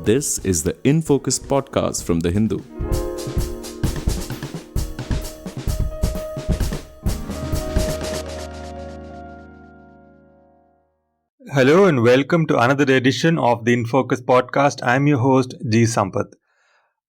This is the In Focus podcast from The Hindu. Hello and welcome to another edition of the In Focus podcast. I'm your host G. Sampath.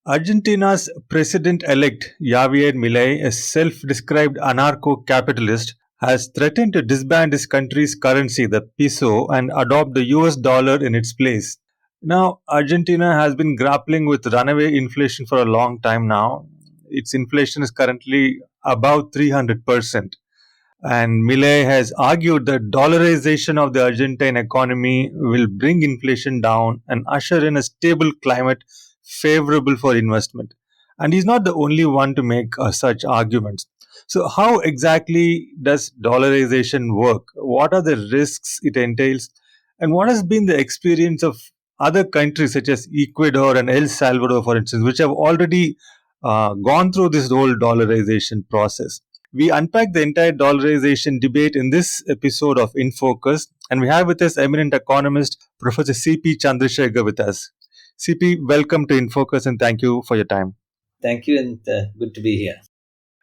Argentina's president-elect Javier Milei, a self-described anarcho-capitalist, has threatened to disband his country's currency, the peso, and adopt the US dollar in its place. Now, Argentina has been grappling with runaway inflation for a long time now. Its inflation is currently above 300%. And Milei has argued that dollarization of the Argentine economy will bring inflation down and usher in a stable climate favorable for investment. And he's not the only one to make such arguments. So, how exactly does dollarization work? What are the risks it entails? And what has been the experience of other countries such as Ecuador and El Salvador, for instance, which have already gone through this whole dollarization process? We unpack the entire dollarization debate in this episode of In Focus, and we have with us eminent economist Professor C.P. Chandrasekhar with us. CP, welcome to In Focus and thank you for your time. Thank you and good to be here.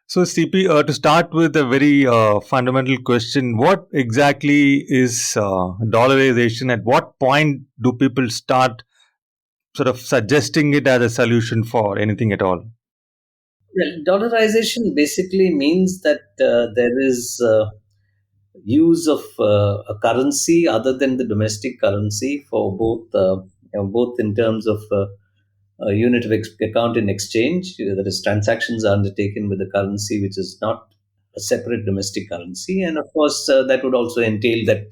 So, CP, to start with a very fundamental question, what exactly is dollarization? At what point do people start sort of suggesting it as a solution for anything at all? Well, dollarization basically means that there is use of a currency other than the domestic currency for both in terms of a unit of account in exchange, that is, transactions are undertaken with a currency which is not a separate domestic currency, and of course that would also entail that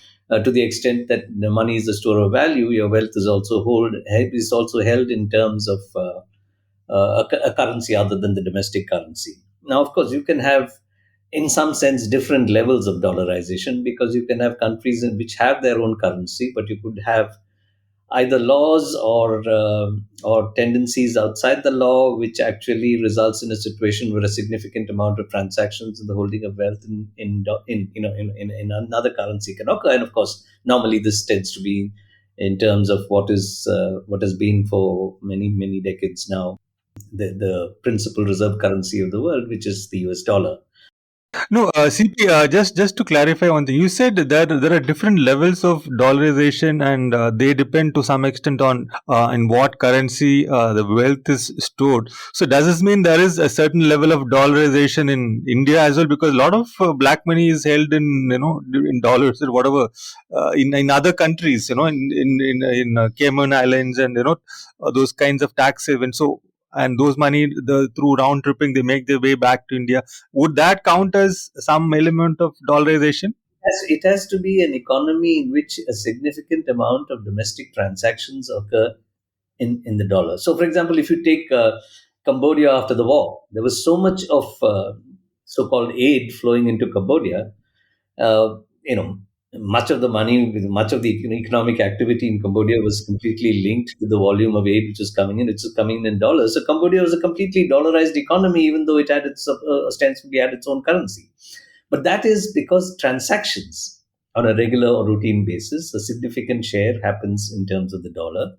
to the extent that the money is a store of value, your wealth is also held in terms of a currency other than the domestic currency. Now, of course, you can have, in some sense, different levels of dollarization, because you can have countries which have their own currency, but you could have either laws or tendencies outside the law, which actually results in a situation where a significant amount of transactions and the holding of wealth in another currency can occur. And of course, normally this tends to be in terms of what has been for many decades now the principal reserve currency of the world, which is the US dollar. No, CP, just to clarify one thing, you said that there are different levels of dollarization and they depend to some extent on in what currency the wealth is stored. So does this mean there is a certain level of dollarization in India as well? Because a lot of black money is held in dollars or whatever in other countries, in Cayman Islands and those kinds of tax havens. So and those money through round tripping they make their way back to India. Would that count as some element of dollarization? It has to be an economy in which a significant amount of domestic transactions occur in the dollar. So, for example, if you take Cambodia after the war, there was so much of so-called aid flowing into Cambodia. Uh, you know, much of the money, much of the economic activity in Cambodia was completely linked to the volume of aid which was coming in. It's coming in dollars. So Cambodia was a completely dollarized economy, even though it had ostensibly had its own currency. But that is because transactions on a regular or routine basis, a significant share happens in terms of the dollar,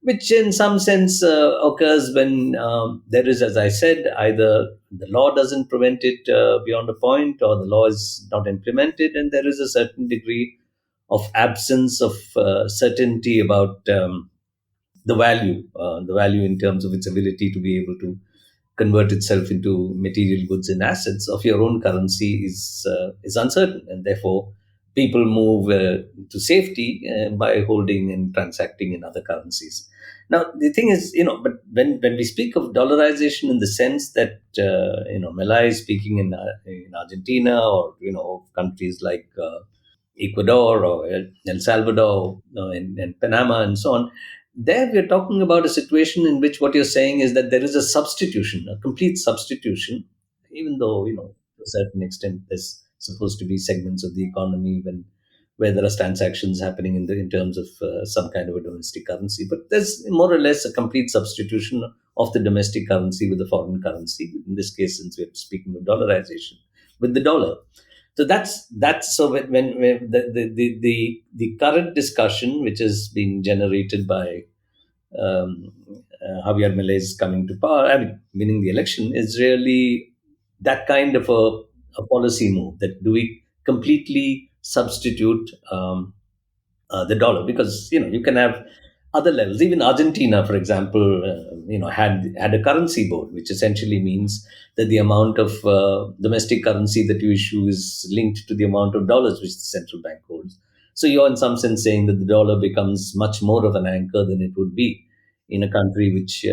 which in some sense occurs when there is, as I said, either the law doesn't prevent it beyond a point, or the law is not implemented, and there is a certain degree of absence of certainty about the value in terms of its ability to be able to convert itself into material goods and assets of your own currency is uncertain, and therefore people move to safety by holding and transacting in other currencies. Now, the thing is, but when we speak of dollarization in the sense that, Milei is speaking in Argentina, or, countries like Ecuador or El Salvador and Panama and so on, there we're talking about a situation in which what you're saying is that there is a substitution, a complete substitution, even though, to a certain extent, there's supposed to be segments of the economy where there are transactions happening in terms of some kind of a domestic currency. But there's more or less a complete substitution of the domestic currency with the foreign currency. In this case, since we're speaking of dollarization, with the dollar. So that's so when the current discussion, which has been generated by Javier Milei is coming to power, I mean, winning the election, is really that kind of a policy move. That do we completely substitute the dollar? Because you can have other levels. Even Argentina, for example, had a currency board, which essentially means that the amount of domestic currency that you issue is linked to the amount of dollars which the central bank holds. So you're in some sense saying that the dollar becomes much more of an anchor than it would be in a country which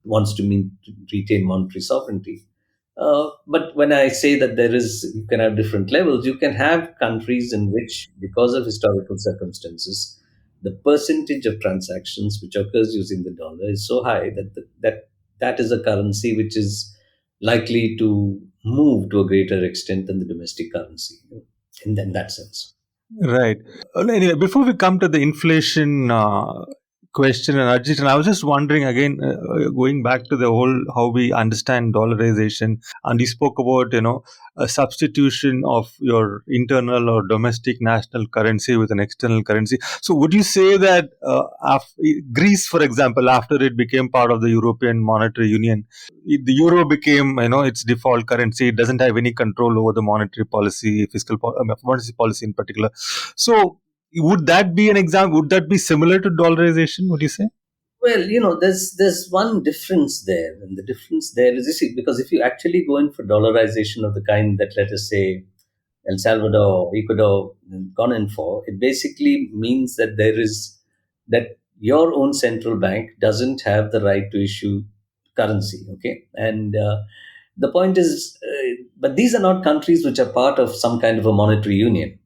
wants to retain monetary sovereignty. But when I say that you can have different levels, you can have countries in which, because of historical circumstances, the percentage of transactions which occurs using the dollar is so high that is a currency which is likely to move to a greater extent than the domestic currency, in that sense. Right. Anyway, before we come to the inflation question and Arjit, I was just wondering again, going back to the whole how we understand dollarization, and you spoke about a substitution of your internal or domestic national currency with an external currency. So, would you say that Greece, for example, after it became part of the European Monetary Union, the euro became its default currency? It doesn't have any control over the monetary policy, monetary policy in particular. So would that be an example? Would that be similar to dollarization? Would you say? Well, there's one difference there, and the difference there is, you see, because if you actually go in for dollarization of the kind that, let us say, El Salvador, Ecuador gone in for, it basically means that your own central bank doesn't have the right to issue currency. Okay, and the point is, but these are not countries which are part of some kind of a monetary union.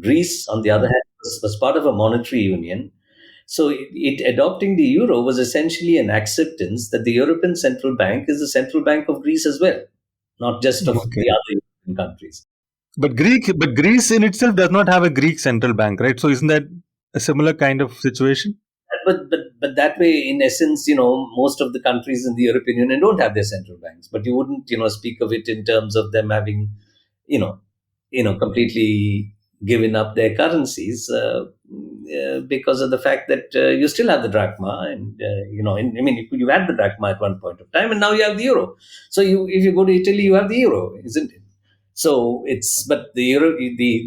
Greece, on the other hand, was part of a monetary union. So it adopting the euro was essentially an acceptance that the European Central Bank is the central bank of Greece as well, not just of Okay. the other European countries. But Greece in itself does not have a Greek central bank, right? So isn't that a similar kind of situation? But that way, in essence, most of the countries in the European Union don't have their central banks. But you wouldn't, speak of it in terms of them having, you know, completely given up their currencies because of the fact that you still have the drachma, and I mean, you had the drachma at one point of time, and now you have the euro. So if you go to Italy, you have the euro, isn't it? So but the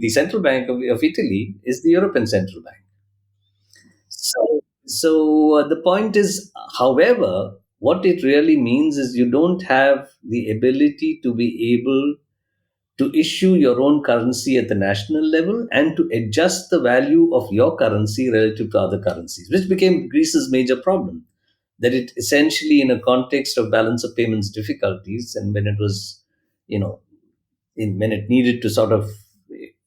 the central bank of Italy is the European Central Bank. So the point is, however, what it really means is you don't have the ability to be able to issue your own currency at the national level and to adjust the value of your currency relative to other currencies, which became Greece's major problem. That it essentially, in a context of balance of payments difficulties, and when it was, you know, when it needed to sort of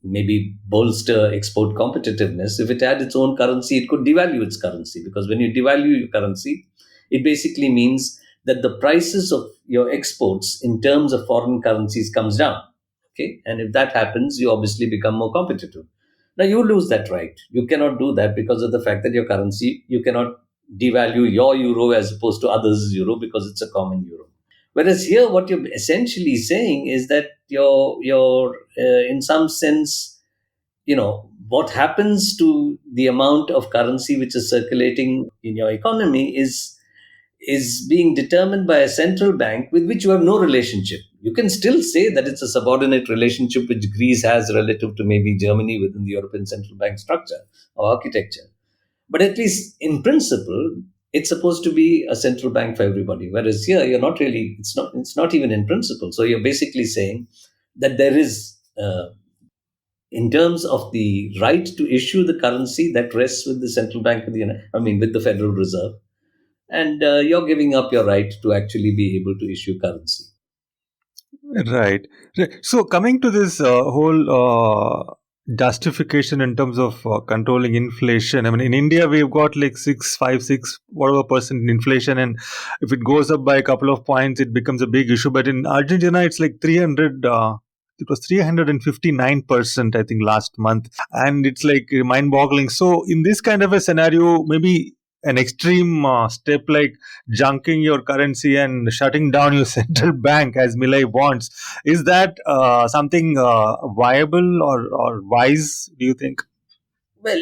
maybe bolster export competitiveness, if it had its own currency, it could devalue its currency. Because when you devalue your currency, it basically means that the prices of your exports in terms of foreign currencies comes down. Okay, and if that happens, you obviously become more competitive. Now you lose that right. You cannot do that because of the fact that your currency, you cannot devalue your euro as opposed to others' euro because it's a common euro. Whereas here, what you're essentially saying is that you're in some sense, what happens to the amount of currency which is circulating in your economy is being determined by a central bank with which you have no relationship. You can still say that it's a subordinate relationship which Greece has relative to maybe Germany within the European Central Bank structure or architecture. But at least in principle, it's supposed to be a central bank for everybody. Whereas here, you're not really. It's not even in principle. So you're basically saying that there is, in terms of the right to issue the currency, that rests with the central bank of with the Federal Reserve, and you're giving up your right to actually be able to issue currency. Right. Right. So coming to this whole justification in terms of controlling inflation. I mean, in India we've got like 6, 5, 6, whatever percent inflation, and if it goes up by a couple of points, it becomes a big issue. But in Argentina, it's like 300. It was 359%, I think, last month, and it's like mind-boggling. So in this kind of a scenario, maybe an extreme step like junking your currency and shutting down your central bank as Milei wants, is that something viable or wise, do you think? Well,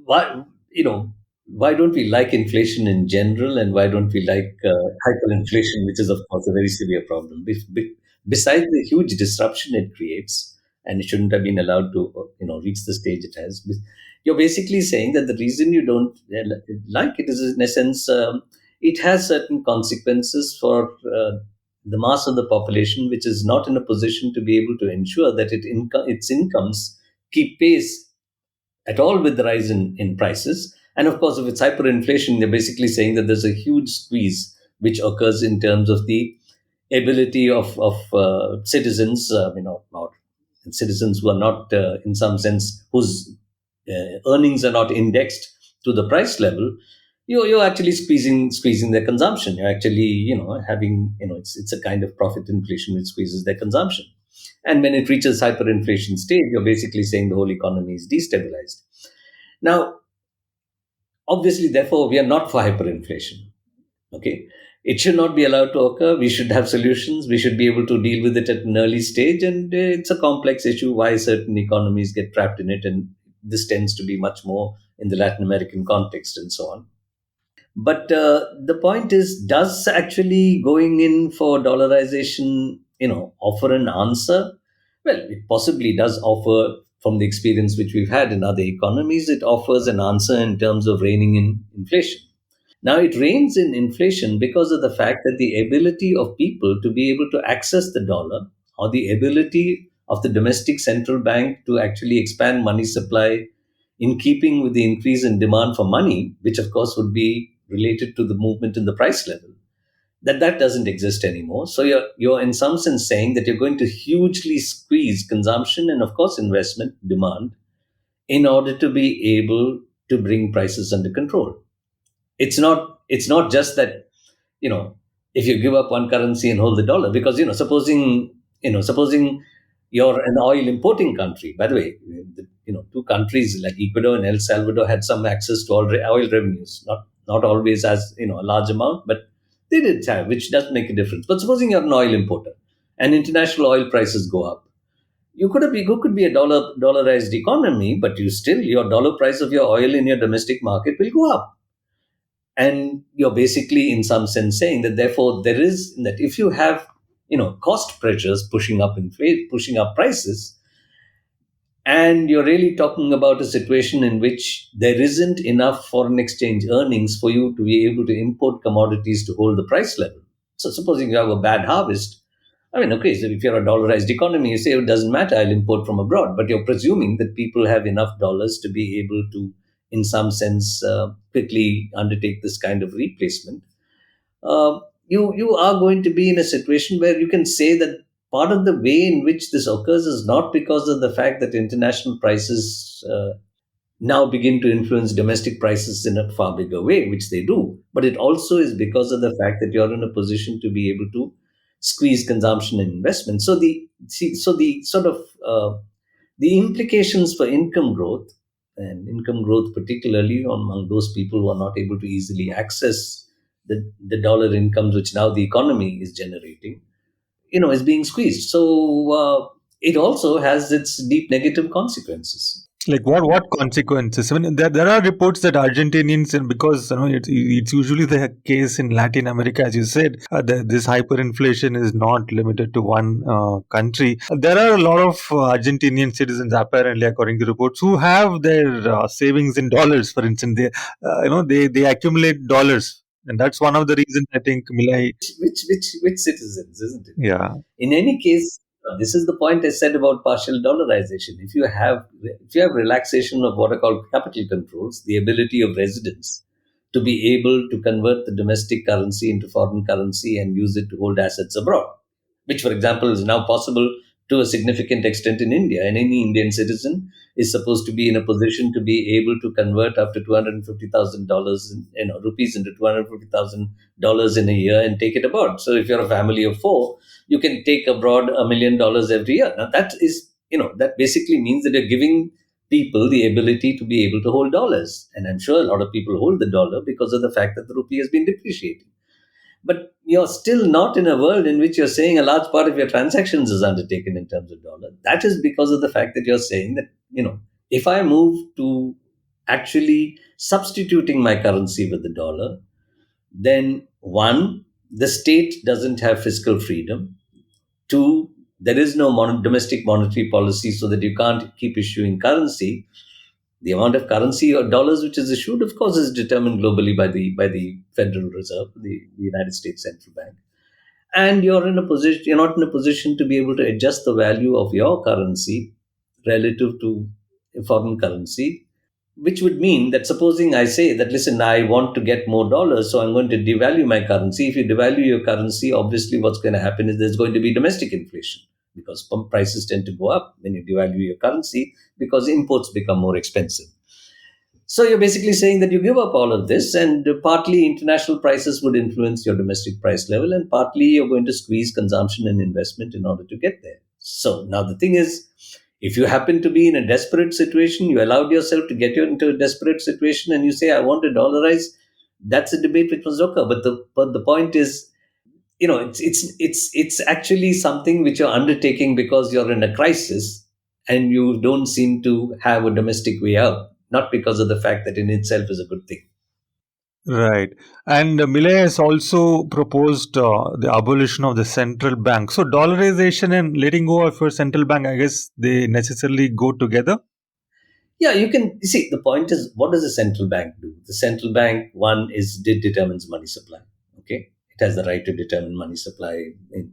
what you know. why don't we like inflation in general, and why don't we like hyperinflation, which is of course a very severe problem. Besides the huge disruption it creates, and it shouldn't have been allowed to reach the stage it has. You're basically saying that the reason you don't like it is, in essence, it has certain consequences for the mass of the population, which is not in a position to be able to ensure that its incomes keep pace at all with the rise in prices. And of course, if it's hyperinflation, they're basically saying that there's a huge squeeze which occurs in terms of the ability of citizens, or citizens who are not, in some sense, whose earnings are not indexed to the price level. You're actually squeezing their consumption. You're actually having it's a kind of profit inflation which squeezes their consumption. And when it reaches hyperinflation stage, you're basically saying the whole economy is destabilized. Now, obviously, therefore, we are not for hyperinflation. Okay. It should not be allowed to occur. We should have solutions. We should be able to deal with it at an early stage. And it's a complex issue why certain economies get trapped in it. And this tends to be much more in the Latin American context and so on. But the point is, does actually going in for dollarization, offer an answer? Well, it possibly does offer, from the experience which we've had in other economies, it offers an answer in terms of reining in inflation. Now, it reigns in inflation because of the fact that the ability of people to be able to access the dollar, or the ability of the domestic central bank to actually expand money supply in keeping with the increase in demand for money, which of course would be related to the movement in the price level, that doesn't exist anymore. So you're in some sense saying that you're going to hugely squeeze consumption and of course investment demand in order to be able to bring prices under control. It's not just that, if you give up one currency and hold the dollar, because supposing you're an oil importing country. By the way, two countries like Ecuador and El Salvador had some access to oil revenues, not always as a large amount, but they did have, which does make a difference. But supposing you're an oil importer and international oil prices go up, you could be a dollarized economy, but your dollar price of your oil in your domestic market will go up. And you're basically in some sense saying that therefore there is that if you have cost pressures pushing up prices, and you're really talking about a situation in which there isn't enough foreign exchange earnings for you to be able to import commodities to hold the price level. So supposing you have a bad harvest, I mean, okay, so if you're a dollarized economy, you say it doesn't matter, I'll import from abroad. But you're presuming that people have enough dollars to be able to, in some sense, quickly undertake this kind of replacement. You are going to be in a situation where you can say that part of the way in which this occurs is not because of the fact that international prices now begin to influence domestic prices in a far bigger way, which they do, but it also is because of the fact that you're in a position to be able to squeeze consumption and investment. So the sort of the implications for income growth, and income growth particularly among those people who are not able to easily access the dollar incomes which now the economy is generating, is being squeezed. So it also has its deep negative consequences. Like what consequences? I mean, there are reports that Argentinians, and because it's usually the case in Latin America, as you said, this hyperinflation is not limited to one country. There are a lot of Argentinian citizens, apparently, according to reports, who have their savings in dollars. For instance, they accumulate dollars, and that's one of the reasons I think Milei. Which citizens, isn't it? Yeah. In any case, this is the point I said about partial dollarization. If you have relaxation of what are called capital controls, the ability of residents to be able to convert the domestic currency into foreign currency and use it to hold assets abroad, which, for example, is now possible to a significant extent in India. And any Indian citizen is supposed to be in a position to be able to convert up to $250,000, rupees into $250,000 in a year and take it abroad. So if you're a family of four, you can take abroad $1 million every year. Now that basically means that you're giving people the ability to be able to hold dollars. And I'm sure a lot of people hold the dollar because of the fact that the rupee has been depreciating. But you're still not in a world in which you're saying a large part of your transactions is undertaken in terms of dollar. That is because of the fact that you're saying that, if I move to actually substituting my currency with the dollar, then one, the state doesn't have fiscal freedom. Two, there is no domestic monetary policy so that you can't keep issuing currency. The amount of currency or dollars which is issued, of course, is determined globally by the Federal Reserve, the United States Central Bank. And you're not in a position to be able to adjust the value of your currency relative to a foreign currency, which would mean that supposing I say that, listen, I want to get more dollars, so I'm going to devalue my currency. If you devalue your currency, obviously what's going to happen is there's going to be domestic inflation because prices tend to go up when you devalue your currency because imports become more expensive. So you're basically saying that you give up all of this, and partly international prices would influence your domestic price level, and partly you're going to squeeze consumption and investment in order to get there. So now the thing is, if you happen to be in a desperate situation, you allowed yourself to get you into a desperate situation, and you say, "I want to dollarize." That's a debate which must occur. But the point is, it's actually something which you're undertaking because you're in a crisis and you don't seem to have a domestic way out, not because of the fact that in itself is a good thing. Right. And Millet has also proposed the abolition of the central bank. So, dollarization and letting go of your central bank, I guess they necessarily go together. Yeah, you see, the point is, what does a central bank do? The central bank, one, is it determines money supply. Okay, it has the right to determine money supply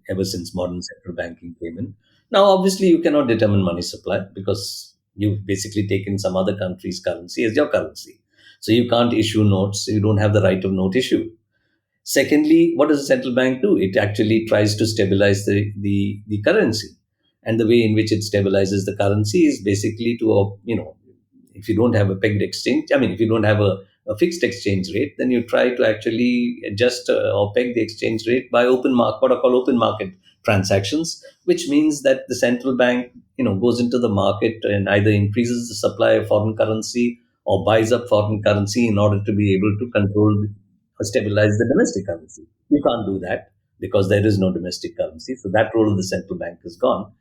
ever since modern central banking came in. Now, obviously, you cannot determine money supply because you've basically taken some other country's currency as your currency. So you can't issue notes. So you don't have the right of note issue. Secondly, what does the central bank do? It actually tries to stabilize the currency. And the way in which it stabilizes the currency is basically to, if you don't have a pegged exchange, I mean, if you don't have a fixed exchange rate, then you try to actually adjust or peg the exchange rate by what are called open market transactions, which means that the central bank, goes into the market and either increases the supply of foreign currency or buys up foreign currency in order to be able to control or stabilize the domestic currency. You can't do that because there is no domestic currency. So that role of the central bank is gone.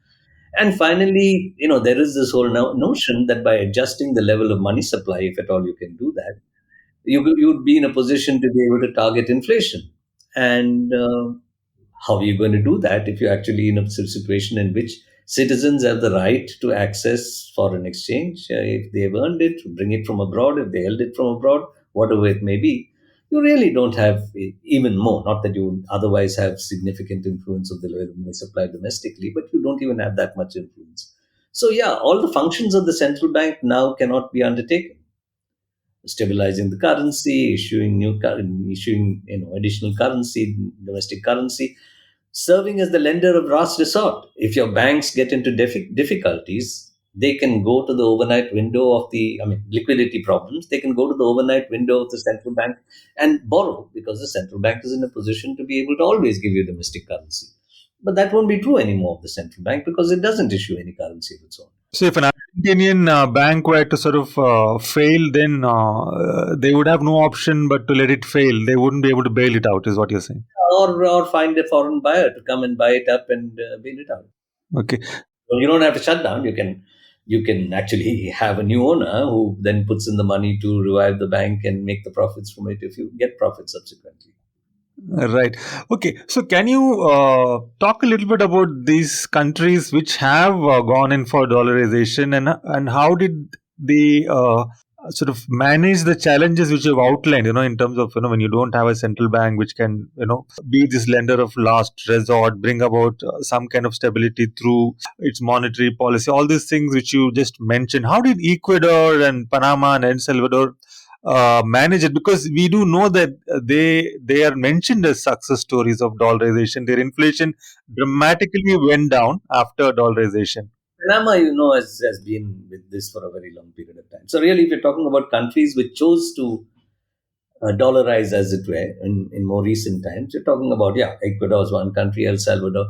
And finally, there is this whole notion that by adjusting the level of money supply, if at all you can do that, you would be in a position to be able to target inflation. And how are you going to do that if you're actually in a situation in which citizens have the right to access foreign exchange if they've earned it, bring it from abroad, if they held it from abroad, whatever it may be? You really don't have even more. Not that you would otherwise have significant influence of the level of money supply domestically, but you don't even have that much influence. So yeah, all the functions of the central bank now cannot be undertaken: stabilizing the currency, issuing additional currency, domestic currency, serving as the lender of last resort. If your banks get into difficulties, they can go to the overnight window of liquidity problems. They can go to the overnight window of the central bank and borrow because the central bank is in a position to be able to always give you domestic currency. But that won't be true anymore of the central bank because it doesn't issue any currency of its own. So, if an Argentinian bank were to sort of fail, then they would have no option but to let it fail. They wouldn't be able to bail it out, is what you're saying. Or find a foreign buyer to come and buy it up and bail it out. Okay. So you don't have to shut down. You can actually have a new owner who then puts in the money to revive the bank and make the profits from it if you get profits subsequently. Right. Okay. So, can you talk a little bit about these countries which have gone in for dollarization, and how did they sort of manage the challenges which you've outlined? In terms of when you don't have a central bank which can be this lender of last resort, bring about some kind of stability through its monetary policy. All these things which you just mentioned. How did Ecuador and Panama and El Salvador manage it? Because we do know that they are mentioned as success stories of dollarization. Their inflation dramatically went down after dollarization. Panama, has been with this for a very long period of time. So really, if you're talking about countries which chose to dollarize, as it were, in more recent times, you're talking about, yeah, Ecuador is one country, El Salvador.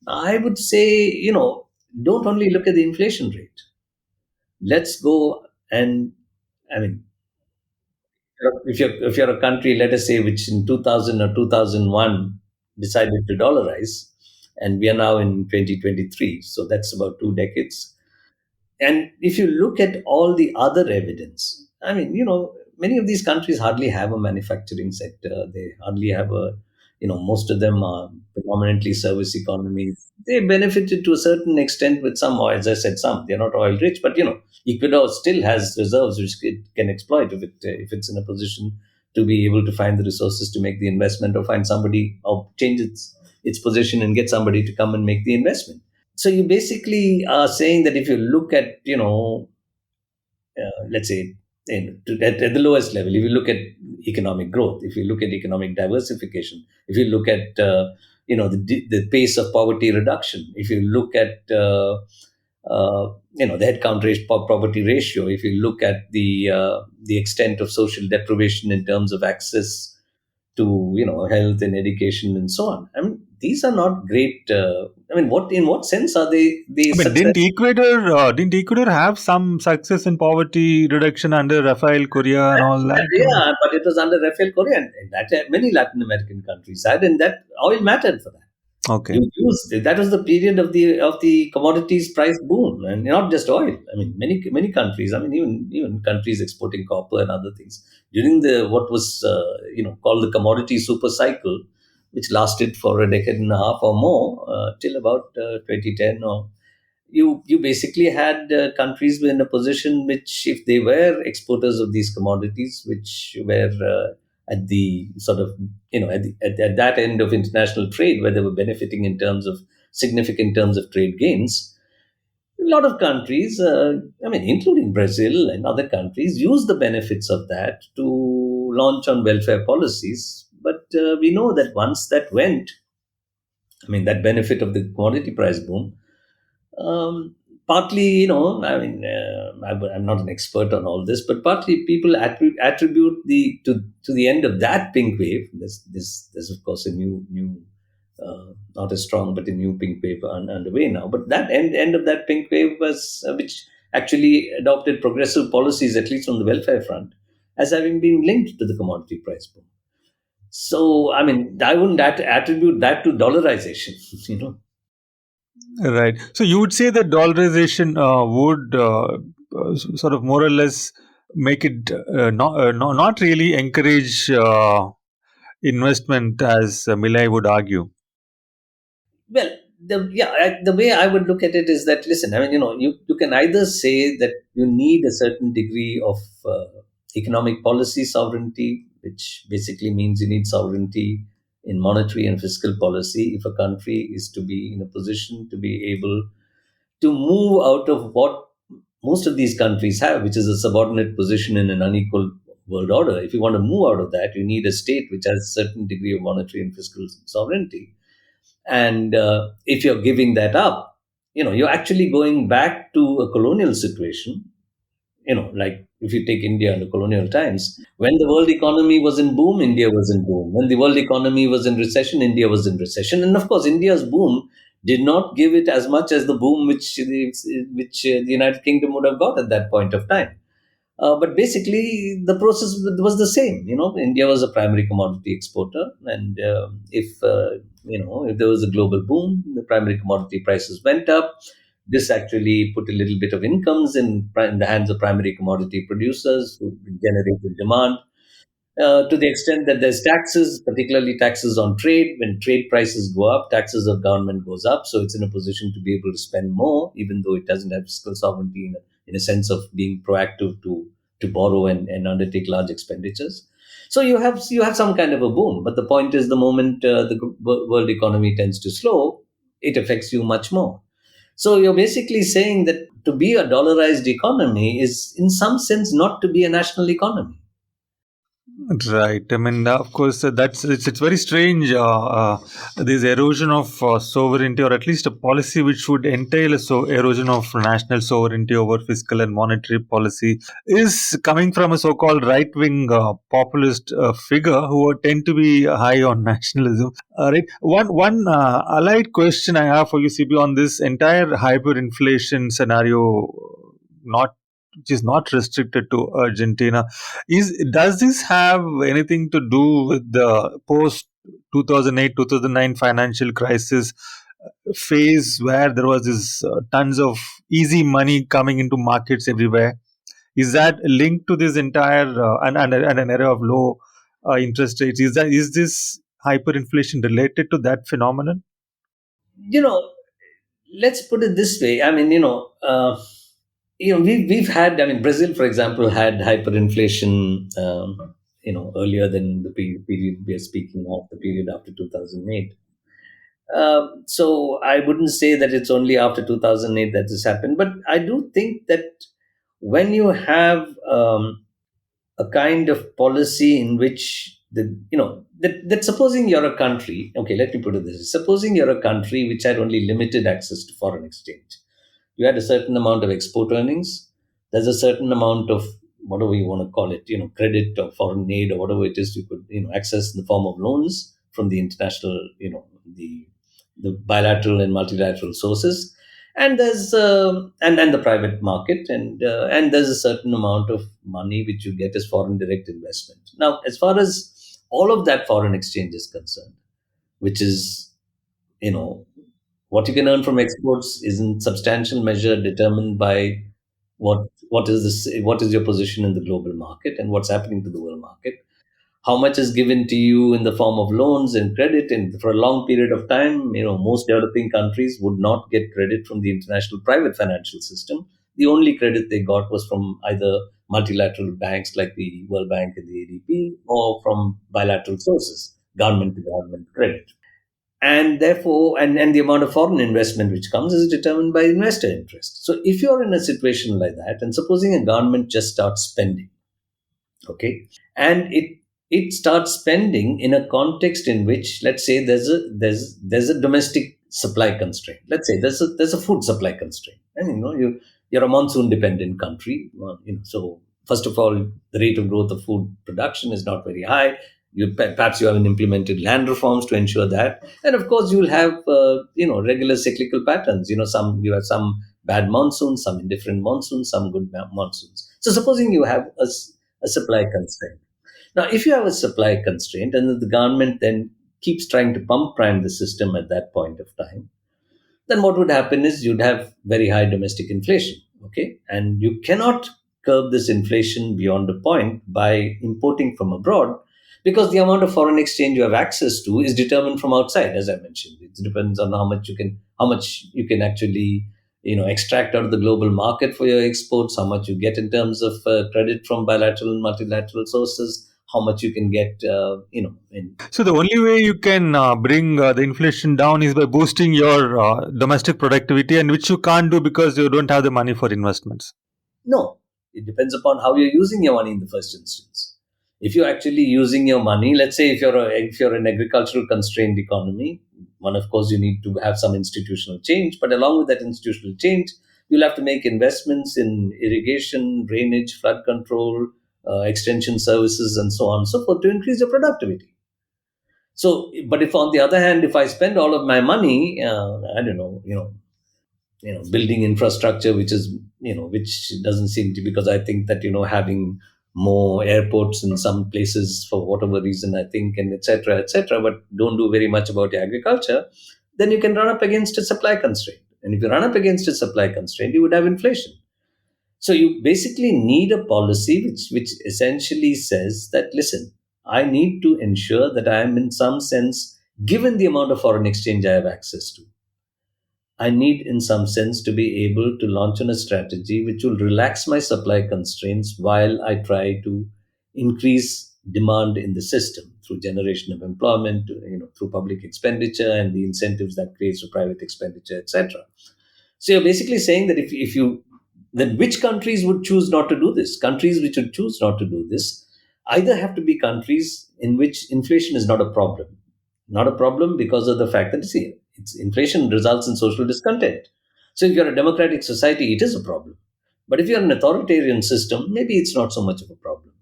I would say, don't only look at the inflation rate. Let's go and, I mean, if you're a country, let us say, which in 2000 or 2001 decided to dollarize, and we are now in 2023, so that's about 2 decades. And if you look at all the other evidence, I mean, many of these countries hardly have a manufacturing sector. They hardly have most of them are predominantly service economies. They benefited to a certain extent with some oil. As I said, some they're not oil rich, but Ecuador still has reserves which it can exploit if it's in a position to be able to find the resources to make the investment, or find somebody, or change its position and get somebody to come and make the investment. So you basically are saying that if you look at let's say at the lowest level, if you look at economic growth, if you look at economic diversification, if you look at the pace of poverty reduction, if you look at the headcount ratio, poverty ratio, if you look at the extent of social deprivation in terms of access to health and education and so on. I mean, these are not great. I mean, in what sense are they I mean, success? Didn't Ecuador have some success in poverty reduction under Rafael Correa and all that? Yeah, but it was under Rafael Correa, and that many Latin American countries had, and that oil mattered for that. Okay. You used that was the period of the commodities price boom, and not just oil. I mean, many countries. I mean, even countries exporting copper and other things during the what was called the commodity super cycle, which lasted for a decade and a half or more, till about 2010. Or you basically had countries in a position which, if they were exporters of these commodities, which were at the sort of at that end of international trade, where they were benefiting in terms of significant terms of trade gains, a lot of countries, I mean, including Brazil and other countries, use the benefits of that to launch on welfare policies. But we know that once that went, I mean, that benefit of the commodity price boom, um, partly, I mean, I'm not an expert on all this, but partly people attribute to the end of that pink wave. There's of course a new, not as strong, but a new pink wave underway now. But that end of that pink wave was which actually adopted progressive policies, at least on the welfare front, as having been linked to the commodity price boom. So, I mean, I wouldn't attribute that to dollarization. Right. So you would say that dollarization would sort of more or less make it not really encourage investment, as Milei would argue. Well, the way I would look at it is that, listen, I mean, you can either say that you need a certain degree of economic policy sovereignty, which basically means you need sovereignty in monetary and fiscal policy if a country is to be in a position to be able to move out of what most of these countries have, which is a subordinate position in an unequal world order. If you want to move out of that, you need a state which has a certain degree of monetary and fiscal sovereignty. And if you're giving that up, you're actually going back to a colonial situation. Like if you take India under colonial times, when the world economy was in boom, India was in boom. When the world economy was in recession, India was in recession. And of course, India's boom did not give it as much as the boom which the United Kingdom would have got at that point of time. But basically, the process was the same. India was a primary commodity exporter, and if there was a global boom, the primary commodity prices went up. This actually put a little bit of incomes in the hands of primary commodity producers who generated demand. To the extent that there's taxes, particularly taxes on trade. When trade prices go up, taxes of government goes up. So it's in a position to be able to spend more, even though it doesn't have fiscal sovereignty in a sense of being proactive to borrow and undertake large expenditures. So you have some kind of a boom. But the point is, the moment world economy tends to slow, it affects you much more. So you're basically saying that to be a dollarized economy is, in some sense, not to be a national economy. Right. I mean, of course, it's very strange. This erosion of sovereignty, or at least a policy which would entail a erosion of national sovereignty over fiscal and monetary policy, is coming from a so-called right-wing populist figure who tend to be high on nationalism. Right. One allied question I have for you, CB, on this entire hyperinflation scenario, not which is not restricted to Argentina. Does this have anything to do with the post 2008 2009 financial crisis phase, where there was this tons of easy money coming into markets everywhere? Is that linked to this entire and an era of low interest rates? Is this hyperinflation related to that phenomenon? You know, let's put it this way. I mean, we've had. I mean, Brazil, for example, had hyperinflation. Earlier than the period we are speaking of, the period after 2008. So I wouldn't say that it's only after 2008 that this happened, but I do think that when you have a kind of policy in which that supposing you're a country, okay, let me put it this way, supposing you're a country which had only limited access to foreign exchange, you had a certain amount of export earnings, there's a certain amount of whatever you want to call it, credit or foreign aid or whatever it is you could access in the form of loans from the international, the bilateral and multilateral sources, and there's and the private market, and there's a certain amount of money which you get as foreign direct investment. Now, as far as all of that foreign exchange is concerned, which is, you know what you can earn from exports is in substantial measure determined by what is your position in the global market and what's happening to the world market. How much is given to you in the form of loans and credit, and for a long period of time, most developing countries would not get credit from the international private financial system. The only credit they got was from either multilateral banks like the World Bank and the ADB, or from bilateral sources, government to government credit. And therefore, and the amount of foreign investment which comes is determined by investor interest. So if you're in a situation like that, and supposing a government just starts spending, okay, and it starts spending in a context in which, let's say, there's a domestic supply constraint. Let's say there's a food supply constraint, and you're a monsoon dependent country. So first of all, the rate of growth of food production is not very high. Perhaps you haven't implemented land reforms to ensure that, and of course you will have regular cyclical patterns. You have some bad monsoons, some indifferent monsoons, some good monsoons. So supposing you have a supply constraint. Now, if you have a supply constraint and the government then keeps trying to pump prime the system at that point of time, then what would happen is you'd have very high domestic inflation. Okay. And you cannot curb this inflation beyond a point by importing from abroad, because the amount of foreign exchange you have access to is determined from outside, as I mentioned. It depends on how much you can actually extract out of the global market for your exports, how much you get in terms of credit from bilateral and multilateral sources, how much you can get in. So the only way you can bring the inflation down is by boosting your domestic productivity, and which you can't do because you don't have the money for investments. No, it depends upon how you're using your money in the first instance. If you're actually using your money, let's say if you're an agricultural constrained economy, one, of course, you need to have some institutional change, but along with that institutional change, you'll have to make investments in irrigation, drainage, flood control, extension services, and so on and so forth to increase your productivity. So, but if on the other hand, if I spend all of my money, I don't know, building infrastructure which doesn't seem to, because I think that having more airports in some places for whatever reason, I think, and etc., but don't do very much about agriculture, then you can run up against a supply constraint. And if you run up against a supply constraint, you would have inflation. So you basically need a policy which essentially says that, listen, I need to ensure that I am in some sense, given the amount of foreign exchange I have access to, I need, in some sense, to be able to launch on a strategy which will relax my supply constraints while I try to increase demand in the system through generation of employment, through public expenditure and the incentives that creates for private expenditure, etc. So you're basically saying that if you then which countries would choose not to do this? Countries which would choose not to do this either have to be countries in which inflation is not a problem. Not a problem because of the fact that, see, inflation results in social discontent. So if you're a democratic society, it is a problem. But if you're an authoritarian system, maybe it's not so much of a problem.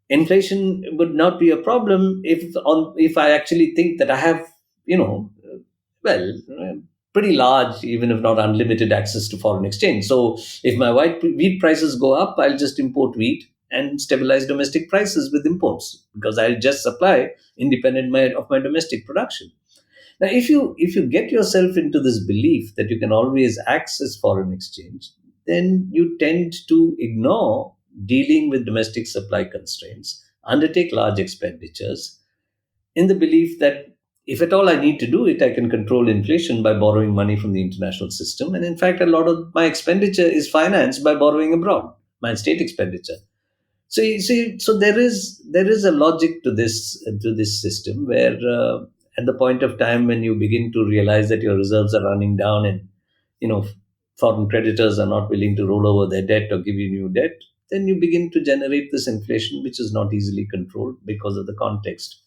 Inflation would not be a problem if I actually think that I have, well, pretty large, even if not unlimited, access to foreign exchange. So if my wheat prices go up, I'll just import wheat and stabilize domestic prices with imports, because I'll just supply independent of my domestic production. Now, if you get yourself into this belief that you can always access foreign exchange, then you tend to ignore dealing with domestic supply constraints, undertake large expenditures in the belief that if at all I need to do it, I can control inflation by borrowing money from the international system. And in fact, a lot of my expenditure is financed by borrowing abroad, my state expenditure. So you see, so there is a logic to this system where at the point of time when you begin to realize that your reserves are running down and you know foreign creditors are not willing to roll over their debt or give you new debt, then you begin to generate this inflation, which is not easily controlled because of the context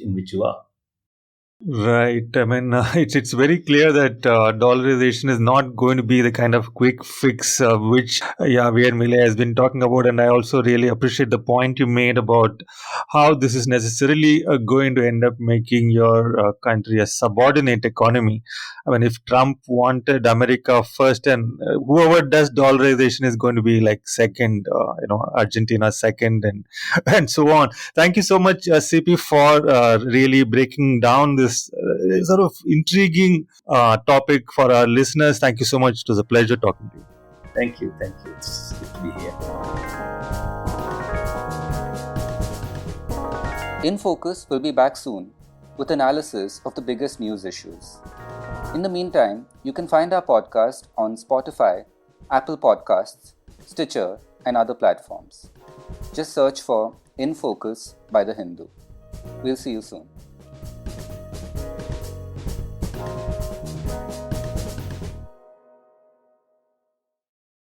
in which you are. Right. I mean, it's very clear that dollarization is not going to be the kind of quick fix which Javier Milei has been talking about. And I also really appreciate the point you made about how this is necessarily going to end up making your country a subordinate economy. I mean, if Trump wanted America first, and whoever does dollarization is going to be like second, Argentina second, and and so on. Thank you so much, CP, for really breaking down this sort of intriguing topic for our listeners. Thank you so much. It was a pleasure talking to you. Thank you. It's good to be here. In Focus will be back soon with analysis of the biggest news issues. In the meantime, you can find our podcast on Spotify, Apple Podcasts, Stitcher, and other platforms. Just search for In Focus by The Hindu. We'll see you soon.